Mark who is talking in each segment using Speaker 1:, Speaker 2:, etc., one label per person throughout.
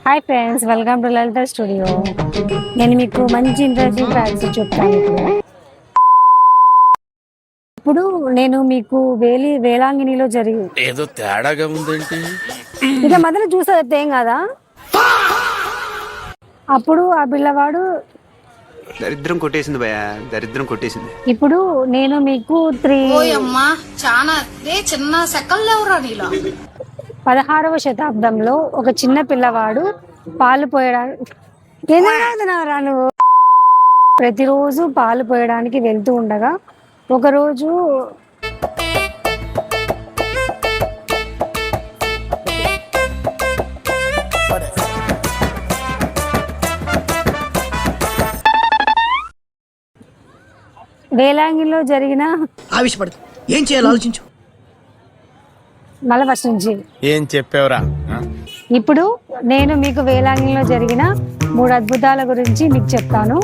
Speaker 1: Hi friends, welcome to Lalitha studio. నేను మీకు మంచి ఇంట్రెస్టింగ్ ఫ్యాక్ట్స్ చెప్తాను. ఇప్పుడు నేను మీకు వేలాంగిణిలో జరిగి
Speaker 2: ఏదో తేడాగా ఉందేంటి.
Speaker 1: ఇక మొదలు చూసేది ఏం కదా. అప్పుడు ఆ పిల్లవాడు
Speaker 3: దరిద్రం కొట్టేసింది భయ, దరిద్రం కొట్టేసింది.
Speaker 1: ఇప్పుడు నేను మీకు 16వ శతాబ్దంలో ఒక చిన్న పిల్లవాడు పాలు పోయడానికి నువ్వు ప్రతిరోజు పాలు పోయడానికి వెళ్తూ ఉండగా ఒకరోజు వేలాంగిలో జరిగిన
Speaker 4: ఆవేశపడదు, ఏం చేయాలో ఆలోచించు.
Speaker 1: మళ్ళీ ఫస్ట్ నుంచి
Speaker 2: ఏం చెప్పావురా.
Speaker 1: ఇప్పుడు నేను మీకు వేలాంగిలో జరిగిన 3 అద్భుతాల గురించి మీకు చెప్తాను.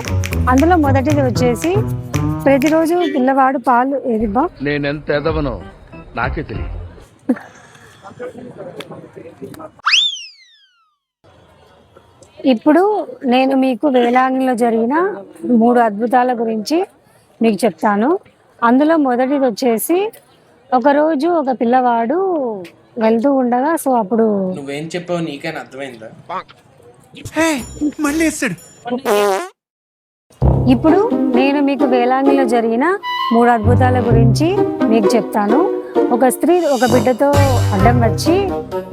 Speaker 1: అందులో మొదటిది వచ్చేసి ప్రతిరోజు పిల్లవాడు పాలు ఏదిబ్బా
Speaker 2: నేనెంత ఎదవనో నాకే తెలియదు.
Speaker 1: ఇప్పుడు నేను మీకు వేలాంగిలో జరిగిన 3 అద్భుతాల గురించి మీకు చెప్తాను. అందులో మొదటిది వచ్చేసి ఒకరోజు ఒక పిల్లవాడు వెళ్తూ ఉండగా అప్పుడు
Speaker 5: నువ్వేం చెప్పావు నీకైనా అర్థమైందా?
Speaker 4: మళ్ళీ వేస్తాడు.
Speaker 1: ఇప్పుడు నేను మీకు వేలాంగిలో జరిగిన 3 అద్భుతాల గురించి మీకు చెప్తాను. ఒక స్త్రీ ఒక బిడ్డతో అడ్డం వచ్చి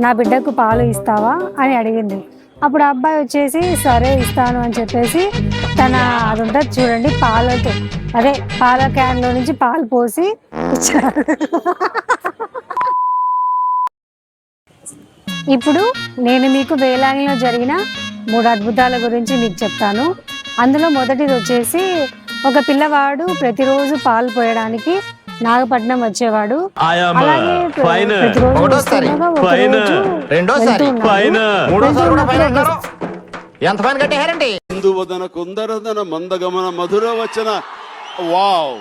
Speaker 1: నా బిడ్డకు పాలు ఇస్తావా అని అడిగింది. అప్పుడు ఆ అబ్బాయి వచ్చేసి సరే ఇస్తాను అని చెప్పేసి అది ఉంటుంది చూడండి, పాల క్యాన్లో నుంచి పాలు పోసి ఇచ్చాడు. ఇప్పుడు నేను మీకు వేలాంగిలో జరిగిన 3 అద్భుతాల గురించి మీకు చెప్తాను. అందులో మొదటిది వచ్చేసి ఒక పిల్లవాడు ప్రతిరోజు పాలు పోయడానికి నాగపట్నం వచ్చేవాడు. అలాగే
Speaker 6: కుందరదన మందగమన మధుర వచన వావ్.